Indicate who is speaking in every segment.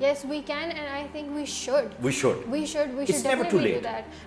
Speaker 1: Yes, we can and I think we should.
Speaker 2: We should.
Speaker 1: We should
Speaker 2: It's never too
Speaker 1: definitely do
Speaker 2: late.
Speaker 1: that.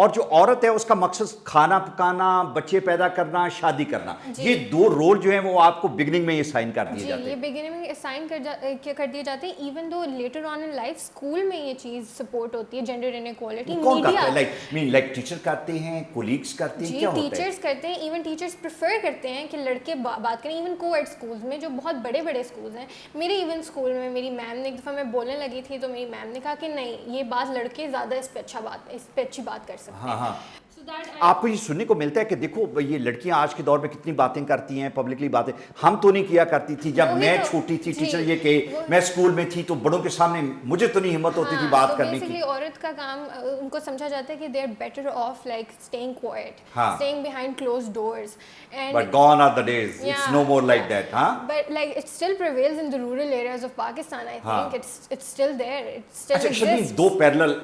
Speaker 2: اور جو عورت ہے اس کا مقصد کھانا پکانا, بچے پیدا کرنا, شادی کرنا, یہ دو رول جو ہیں وہ آپ کو بگننگ میں یہ سائن کر دیے جاتے ہیں.
Speaker 1: یہ بگننگ میں سائن کر دیے جاتے ہیں, even though later on in life school میں یہ چیز سپورٹ ہوتی ہے, جینڈر انیکوالٹی.
Speaker 2: کون کرتا ہے؟ لائک ٹیچر کرتے ہیں, کولیگس کرتے ہیں, کیا ہوتا ہے؟
Speaker 1: ٹیچرز کرتے ہیں. ایون ٹیچرز پریفر کرتے ہیں کہ لڑکے بات کریں. ایون کو ایڈ اسکولز میں جو بہت بڑے بڑے اسکولز ہیں, میرے ایون اسکول میں میری میم نے ایک دفعہ میں بولنے لگی تھی تو میری میم نے کہا کہ نہیں, یہ بات لڑکے زیادہ اس پہ اچھی بات کر سکتے ہیں.
Speaker 2: آپ کو یہ سننے کو ملتا ہے کہ دیکھو یہ لڑکیاں آج کے دور میں کتنی باتیں کرتی ہیں, پبلکلی باتیں. ہم تو نہیں کیا کرتی تھی جب میں چھوٹی تھی. ٹیچر یہ کہ میں اسکول میں تھی تو بڑوں کے سامنے مجھے تو نہیں ہمت ہوتی تھی بات کرنے کی.
Speaker 1: عورت کا کام ان کو سمجھا جاتا ہے کہ they are better off like staying quiet, staying behind closed doors.
Speaker 2: But gone are the days. It's no more like that, huh?
Speaker 1: But like it still prevails in the rural areas of Pakistan. I think it's still there. It still exists.
Speaker 2: دو parallel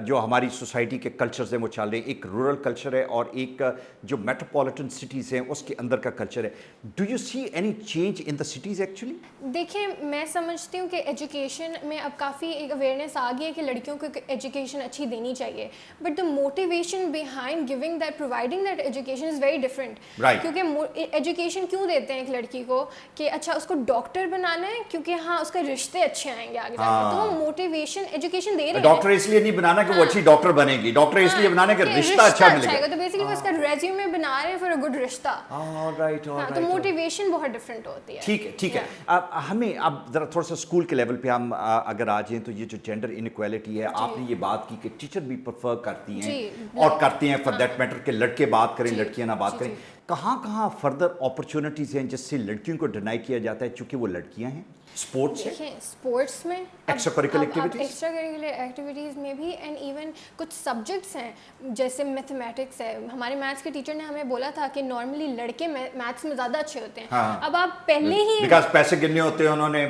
Speaker 2: جو ہماری society کے cultures ہیں وہ چل رہے ہیں. ایک رورل کلچر ہے اور ایک جو میٹروپولیٹن سٹیز ہیں اس کے اندر کا کلچر ہے. Do you see any change in the cities actually?
Speaker 1: دیکھیں, میں سمجھتی ہوں کہ ایجوکیشن میں اب کافی ایک اویئرنیس آ گئی ہے کہ لڑکیوں کو ایجوکیشن اچھی دینی چاہیے, but the motivation behind giving that, providing that education is very different. کیونکہ ایجوکیشن کیوں دیتے ہیں ایک لڑکی کو کہ اچھا اس کو ڈاکٹر بنانا ہے کیونکہ ہاں اس کے رشتے اچھے آئیں گے آگے جا کے, تو وہ موٹیویشن ایجوکیشن دے رہے ہیں.
Speaker 2: ڈاکٹر اس لیے نہیں بنانا کہ وہ اچھی ڈاکٹر بنے گی, ڈاکٹر اس لیے بنانا کہ رشتہ اچھا ملے گا.
Speaker 1: تو بیسیکلی وہ اس کا ریزیومے بنا رہے ہیں فار اے گڈ رشتہ. تو موٹیویشن بہت ڈفرینٹ ہوتی ہے.
Speaker 2: ٹھیک ہے. ہمیں اب ذرا تھوڑا سا اسکول کے لیول پہ ہم اگر آ جائیں تو یہ جو جینڈر انیکویلٹی ہے, آپ نے یہ بات کی کہ ٹیچر بھی پریفر کرتی ہیں اور کرتے ہیں فار دیٹ میٹر کہ لڑکے بات کریں لڑکیاں نہ بات کریں. کہاں فردر اپرچونٹیز ہیں جس سے لڑکیوں کو ڈینائی کیا جاتا ہے چونکہ وہ لڑکیاں ہیں؟
Speaker 1: اسپورٹس میں, ایکسٹرا کریکولر ایکٹیویٹیز میں بھی, اینڈ ایون کچھ سبجیکٹس ہیں جیسے میتھمیٹکس ہے. ہمارے میتھس کے ٹیچر نے ہمیں بولا تھا کہ نارملی لڑکے میتھس میں زیادہ اچھے ہوتے ہیں. اب آپ پہلے ہی
Speaker 2: بیکاز پیسے گننے ہوتے ہیں انہوں نے,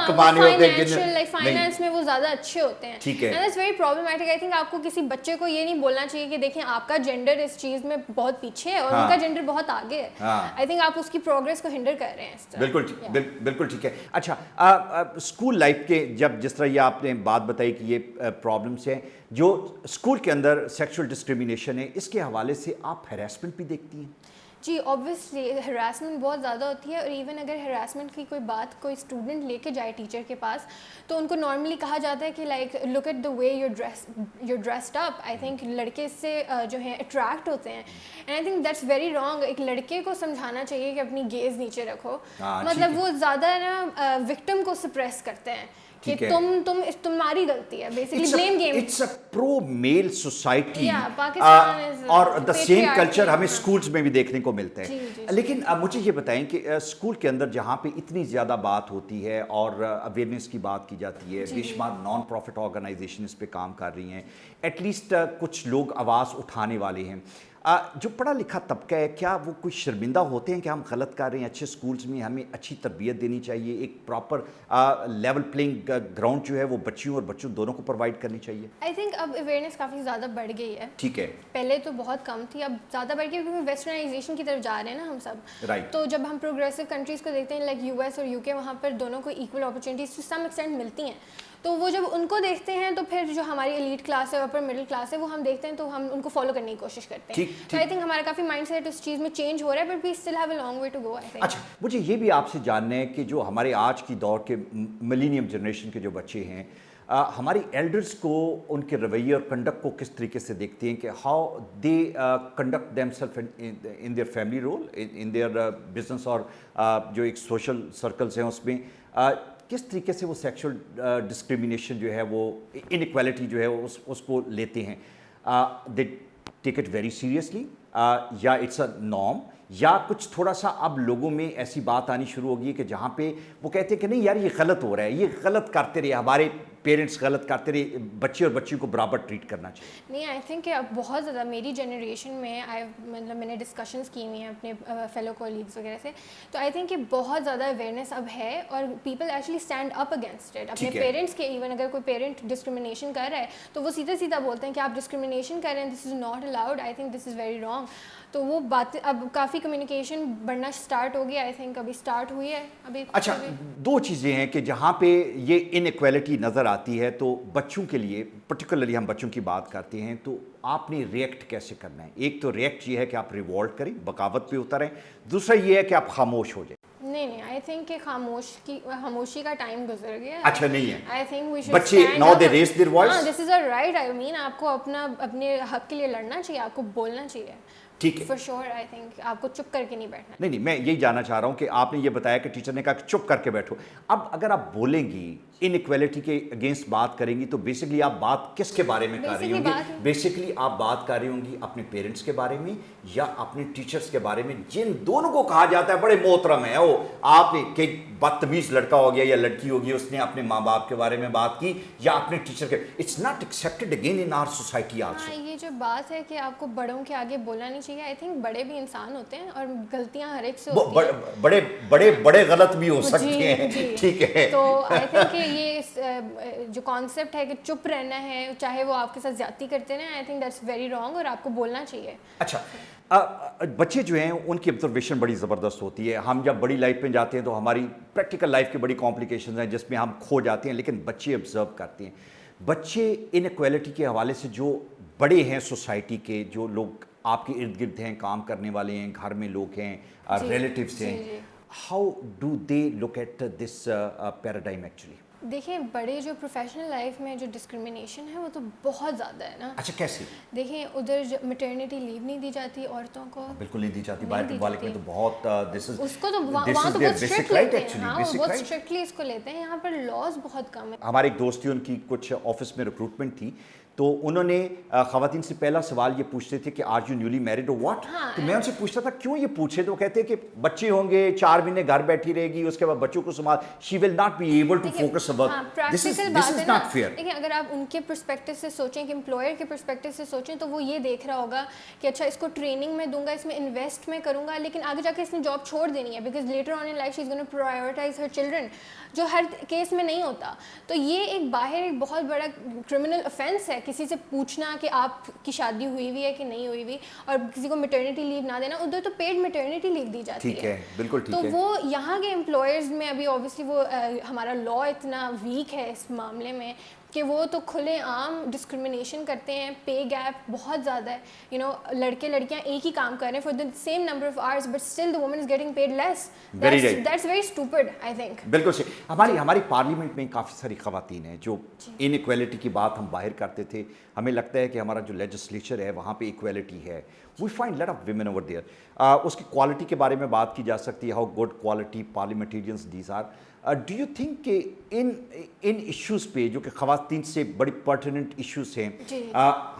Speaker 2: کمانے ہوتے ہیں,
Speaker 1: فائنانس میں وہ زیادہ اچھے ہوتے ہیں.
Speaker 2: ٹھیک ہے,
Speaker 1: and it's very problematic. I think آپ کو کسی بچے کو یہ نہیں بولنا چاہیے کہ دیکھیں آپ کا جینڈر اس چیز میں بہت پیچھے ہے اور ان کا جینڈر بہت آگے ہے. آئی تھنک آپ اس کی پروگرس کو ہنڈر کر رہے ہیں.
Speaker 2: بالکل ٹھیک ہے. اچھا, اسکول لائف کے جب جس طرح یہ آپ نے بات بتائی کہ یہ پرابلمس ہیں جو اسکول کے اندر سیکشول ڈسکریمنیشن ہے, اس کے حوالے سے آپ ہیراسمنٹ بھی دیکھتی ہیں؟
Speaker 1: جی اوبویسلی ہراسمنٹ بہت زیادہ ہوتی ہے. اور ایون اگر ہراسمنٹ کی کوئی بات کوئی اسٹوڈنٹ لے کے جائے ٹیچر کے پاس تو ان کو نارملی کہا جاتا ہے کہ like look at the way you dressed up. I think لڑکے اس سے جو ہیں اٹریکٹ ہوتے ہیں, and I think that's very wrong. ایک لڑکے کو سمجھانا چاہیے کہ اپنی گیز نیچے رکھو. مطلب وہ زیادہ نا وکٹم کو سپریس کرتے ہیں کہ تمہاری غلطی ہے. Basically blame game.
Speaker 2: It's a pro male society
Speaker 1: Pakistan
Speaker 2: اور دا سیم کلچر ہمیں اسکولس میں بھی دیکھنے کو ملتا ہے. لیکن مجھے یہ بتائیں کہ اسکول کے اندر جہاں پہ اتنی زیادہ بات ہوتی ہے اور اویئرنیس کی بات کی جاتی ہے, بے شمار نان پروفٹ آرگنائزیشن اس پہ کام کر رہی ہیں, ایٹ لیسٹ کچھ لوگ آواز اٹھانے والے ہیں, جو پڑھا لکھا طبقہ ہے کیا وہ کوئی شرمندہ ہوتے ہیں کہ ہم غلط کر رہے ہیں؟ اچھے اسکولس میں ہمیں اچھی تربیت دینی چاہیے, ایک پراپر لیول پلینگ گراؤنڈ جو ہے وہ بچیوں اور بچوں دونوں کو پرووائڈ کرنی چاہیے.
Speaker 1: آئی تھنک اب اویئرنیس کافی زیادہ بڑھ گئی ہے.
Speaker 2: ٹھیک ہے,
Speaker 1: پہلے تو بہت کم تھی, اب زیادہ بڑھ گئی کیونکہ ویسٹرنائزیشن کی طرف جا رہے ہیں نا ہم سب. تو جب ہم پروگریسو کنٹریز کو دیکھتے ہیں لائک یو ایس اور یو کے, وہاں پر دونوں کو equal opportunities to some extent ملتی ہیں. تو وہ جب ان کو دیکھتے ہیں تو پھر جو ہماری ایلیٹ کلاس ہے, اپر مڈل کلاس ہے, وہ ہم دیکھتے ہیں تو ہم ان کو فالو کرنے کی کوشش کرتے ہیں. تو آئی تھنک ہمارا کافی مائنڈ سیٹ اس چیز میں چینج ہو رہا ہے, but we still have a long way to go.
Speaker 2: اچھا, مجھے یہ بھی آپ سے جاننا ہے کہ جو ہمارے آج کی دور کے ملینیم جنریشن کے جو بچے ہیں, ہماری ایلڈرس کو ان کے رویے اور کنڈکٹ کو کس طریقے سے دیکھتے ہیں کہ how they conduct them self in their family role, in their business, اور جو ایک سوشل سرکلس ہیں اس میں کس طریقے سے وہ سیکشول ڈسکریمنیشن جو ہے وہ انیکویلٹی جو ہے اس کو لیتے ہیں؟ دے ٹیک اٹ ویری سیریسلی, یا اٹس اے نارم, یا کچھ تھوڑا سا اب لوگوں میں ایسی بات آنی شروع ہوگی کہ جہاں پہ وہ کہتے ہیں کہ نہیں یار یہ غلط ہو رہا ہے, یہ غلط کرتے رہے, ہمارے پیرنٹس غلط کرتے رہے, بچے اور بچیوں کو برابر ٹریٹ کرنا چاہیے.
Speaker 1: نہیں, آئی تھنک کہ اب بہت زیادہ میری جنریشن میں مطلب میں نے ڈسکشنس کی ہوئی ہیں اپنے فیلو کولیگس وغیرہ سے, تو آئی تھنک کہ بہت زیادہ اویئرنیس اب ہے اور people actually stand up against it. اپنے پیرنٹس کے, ایون اگر کوئی پیرنٹ ڈسکریمنیشن کر رہا ہے تو وہ سیدھا بولتے ہیں کہ آپ ڈسکریمنیشن کر رہے ہیں, this is not allowed. I think this is very wrong. تو وہ باتیں اب کافی کمیونیکیشن بڑھنا اسٹارٹ ہو گیا. آئی تھنک ابھی اسٹارٹ ہوئی ہے ابھی.
Speaker 2: اچھا دو چیزیں ہیں کہ جہاں پہ یہ ان ایکویلٹی نظر آتی ہے تو بچوں کے لیے پرٹیکولرلی ہم بچوں کی بات کرتے ہیں تو آپ نے ریئیکٹ کیسے کرنا ہے. ایک تو ریئیکٹ یہ ہے کہ آپ ریوولٹ کریں, بغاوت پہ اتریں, دوسرا یہ ہے کہ آپ خاموش ہو جائیں.
Speaker 1: نہیں آئی تھنک کہ خاموشی کا ٹائم گزر گیا.
Speaker 2: اچھا نہیں ہے,
Speaker 1: آئی تھنک وی شوڈ
Speaker 2: بچے now they raise their voice.
Speaker 1: This is a right. I mean آپ کو اپنے حق کے لیے لڑنا چاہیے, آپ کو بولنا چاہیے.
Speaker 2: ٹھیک ہے
Speaker 1: فار شیور. آئی تھنک آپ کو چپ کر کے نہیں بیٹھنا.
Speaker 2: نہیں میں یہی جاننا چاہ رہا ہوں کہ آپ نے یہ بتایا کہ ٹیچر نے کہا کہ چپ کر کے بیٹھو. اب اگر آپ بولیں گی ان ایکویلٹی کے اگینسٹ بات کریں گی تو بیسکلی آپ بات کس کے بارے میں کر رہی ہوں گی؟ بیسکلی آپ بات کر رہی ہوں گی اپنے پیرنٹس کے بارے میں یا اپنے ٹیچرس کے بارے میں, جن دونوں کو کہا جاتا ہے بڑے محترم ہیں. وہ آپ نے کہ بدتمیز لڑکا ہو گیا یا لڑکی ہوگی, اس نے اپنے ماں باپ کے بارے میں بات کی یا اپنے ٹیچر کے. It's not accepted again in our society also.
Speaker 1: یہ جو بات ہے کہ آپ کو بڑوں کے آگے بولنا نہیں چاہیے. آئی تھنک بڑے بھی انسان ہوتے ہیں اور غلطیاں ہر ایک سے ہوتی ہیں.
Speaker 2: بڑے غلط بھی ہو سکتے ہیں. ٹھیک ہے.
Speaker 1: تو آئی تھنک کہ یہ جو کانسیپٹ ہے کہ چپ رہنا ہے چاہے وہ آپ کے ساتھ زیادتی کرتے ہیں, آئی تھنک دیٹس ویری رانگ اور آپ کو بولنا چاہیے.
Speaker 2: اچھا بچے جو ہیں ان کی آبزرویشن بڑی زبردست ہوتی ہے. ہم جب بڑی لائف میں جاتے ہیں تو ہماری پریکٹیکل لائف کی بڑی کمپلیکیشنز ہیں جس میں ہم کھو جاتے ہیں, لیکن بچے آبزرو کرتے ہیں. بچے ان ایکویلٹی کے حوالے سے جو بڑے ہیں سوسائٹی کے, جو لوگ آپ کے ارد گرد ہیں, کام کرنے والے ہیں, گھر میں لوگ ہیں, ریلیٹیوز ہیں, how do they look at this paradigm actually?
Speaker 1: دیکھیں بڑے جو پروفیشنل لائف میں جو ڈسکریمنیشن ہے وہ تو بہت زیادہ ہے نا.
Speaker 2: اچھا کیسے؟
Speaker 1: دیکھیں ادھر مٹرنیٹی لیو نہیں دی جاتی عورتوں کو,
Speaker 2: بالکل نہیں دی جاتی. باہر کے ممالک میں تو بہت
Speaker 1: اس کو تو وہاں تو بہت اسٹرکٹ لیتے ہیں. ہاں بہت اسٹرکٹلی اس کو لیتے ہیں. یہاں پر لاز بہت کم ہے.
Speaker 2: ہمارے ایک دوست تھی, ان کی کچھ آفس میں ریکروٹمنٹ تھی تو انہوں نے خواتین سے پہلا سوال یہ پوچھتے تھے کہ آر یو نیولی میرڈ اور واٹ. تو میں ان سے پوچھتا تھا کیوں یہ پوچھے, تو وہ کہتے ہیں کہ بچے ہوں گے, 4 مہینے گھر بیٹھی رہے گی, اس کے بعد بچوں کو سنبھال, she will not be able to focus work. This is not fair.
Speaker 1: دیکھیں اگر آپ ان کے پرسپیکٹو سے سوچیں کہ امپلائر کے پرسپیکٹو سے سوچیں تو وہ یہ دیکھ رہا ہوگا کہ اچھا اس کو ٹریننگ میں دوں گا, اس میں انویسٹ میں کروں گا, لیکن آگے جا کے اس نے جاب چھوڑ دینی ہے because later on in life she is gonna prioritise her children, جو ہر کیس میں نہیں ہوتا. تو یہ ایک باہر ایک بہت بڑا کرمنل افینس ہے کسی سے پوچھنا کہ آپ کی شادی ہوئی ہوئی ہے کہ نہیں ہوئی ہوئی, اور کسی کو میٹرنیٹی لیو نہ دینا. ادھر تو پیڈ میٹرنیٹی لیو دی جاتی ہے.
Speaker 2: بالکل ٹھیک ہے.
Speaker 1: تو وہ یہاں کے امپلائرز میں ابھی اوبیسلی وہ ہمارا لا اتنا ویک ہے اس معاملے میں کہ وہ تو کھلے عام ڈسکریمنیشن کرتے ہیں. پے گیپ بہت زیادہ ہے. لڑکے لڑکیاں ایک ہی کام کر رہے ہیں for the same number of hours but still the woman is getting paid less. That's very stupid I think.
Speaker 2: بالکل صحیح. ہماری پارلیمنٹ میں کافی ساری خواتین ہیں جو ان ایکویلٹی کی بات ہم باہر کرتے تھے. ہمیں لگتا ہے کہ ہمارا جو لیجسلیچر ہے وہاں پہ ایکویلٹی ہے. We find lot of women over there. اس کی کوالٹی کے بارے میں بات کی جا سکتی ہے, how good quality parliamentarians these are. Do you think کہ ان ایشوز پہ جو کہ خواتین سے بڑی پرٹیننٹ ایشوز ہیں,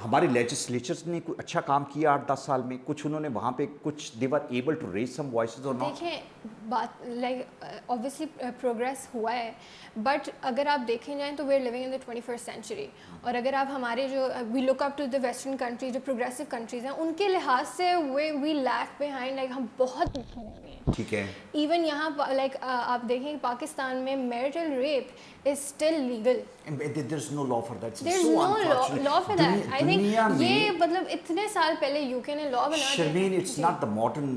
Speaker 2: ہمارے لیجسلیچرز نے کوئی اچھا کام کیا 8-10 سال میں؟ کچھ انہوں نے وہاں پہ کچھ they were able to raise some voices or not?
Speaker 1: دیکھیں بات لائک اوبیسلی پروگریس ہوا ہے بٹ اگر آپ دیکھیں جائیں تو we are living in the 21st century. اور اگر آپ ہمارے جو we look up to the western country جو پروگریسو کنٹریز ہیں ان کے لحاظ سے وی لیگ بہائنڈ, لائک ہم بہت پیچھے رہ گئے ہیں.
Speaker 2: ٹھیک ہے.
Speaker 1: ایون یہاں لائک آپ دیکھیں پاکستان میں marital rape is still legal.
Speaker 2: There is no law for that.
Speaker 1: There is no law for that. I think یہ مطلب اتنے سال پہلے یو کے نے لا بنا دیا.
Speaker 2: Sharmeen it's not the modern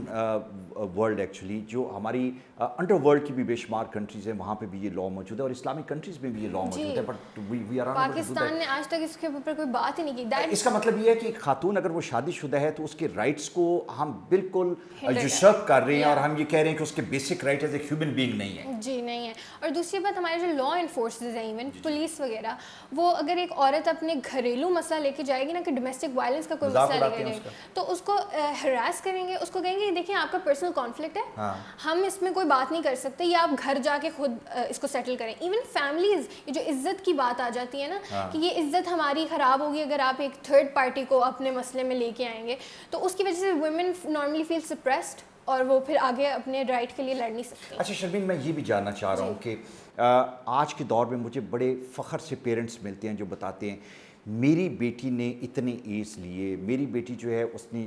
Speaker 2: world actually. جو ہماری انڈر ورلڈ کی بھی بے شمار کنٹریز ہیں وہاں پہ بھی یہ لا موجود ہے, اور اسلامک کنٹریز میں بھی یہ لا موجود ہے, بٹ وی آر
Speaker 1: پاکستان نے آج تک اس کے اوپر کوئی بات ہی نہیں کی.
Speaker 2: اس کا مطلب یہ ہے کہ ایک خاتون اگر وہ شادی شدہ ہے تو اس کے رائٹس کو ہم بالکل یوزرپ کر رہے ہیں, اور ہم یہ کہہ رہے ہیں کہ اس کے basic right as a human being نہیں ہے.
Speaker 1: جی نہیں ہے. اور دوسری بات ہمارے جو لا انفورسز ہیں ایون پولیس وغیرہ, وہ اگر ایک عورت اپنے گھریلو مسئلہ لے کے جائے گی نا کہ ڈومیسٹک وائلنس کا کوئی مسئلہ لے کے جائے گی تو اس کو ہراس کریں گے, اس کو کہیں گے دیکھیں آپ کا پرسنل کانفلکٹ ہے, ہم اس میں کوئی بات نہیں کر سکتے, یا آپ گھر جا کے خود اس کو سیٹل کریں. ایون فیملیز, یہ جو عزت کی بات آ جاتی ہے نا کہ یہ عزت ہماری خراب ہوگی اگر آپ ایک تھرڈ پارٹی کو اپنے مسئلے میں لے کے آئیں گے, تو اس کی وجہ سے ویمن نارملی فیل سپریسڈ اور وہ پھر آگے اپنے رائٹ کے لیے لڑ نہیں سکتی.
Speaker 2: اچھا شرمین, میں یہ بھی جاننا چاہ رہا ہوں کہ آج کے دور میں مجھے بڑے فخر سے پیرنٹس ملتے ہیں جو بتاتے ہیں میری بیٹی نے اتنے ایز لیے, میری بیٹی جو ہے اس نے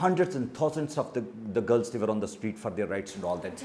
Speaker 2: hundreds and thousands of the girls they were on the street for their rights and all that.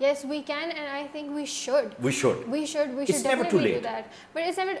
Speaker 1: Yes, we can, and I think we should.
Speaker 2: We should
Speaker 1: definitely do that. But it's never.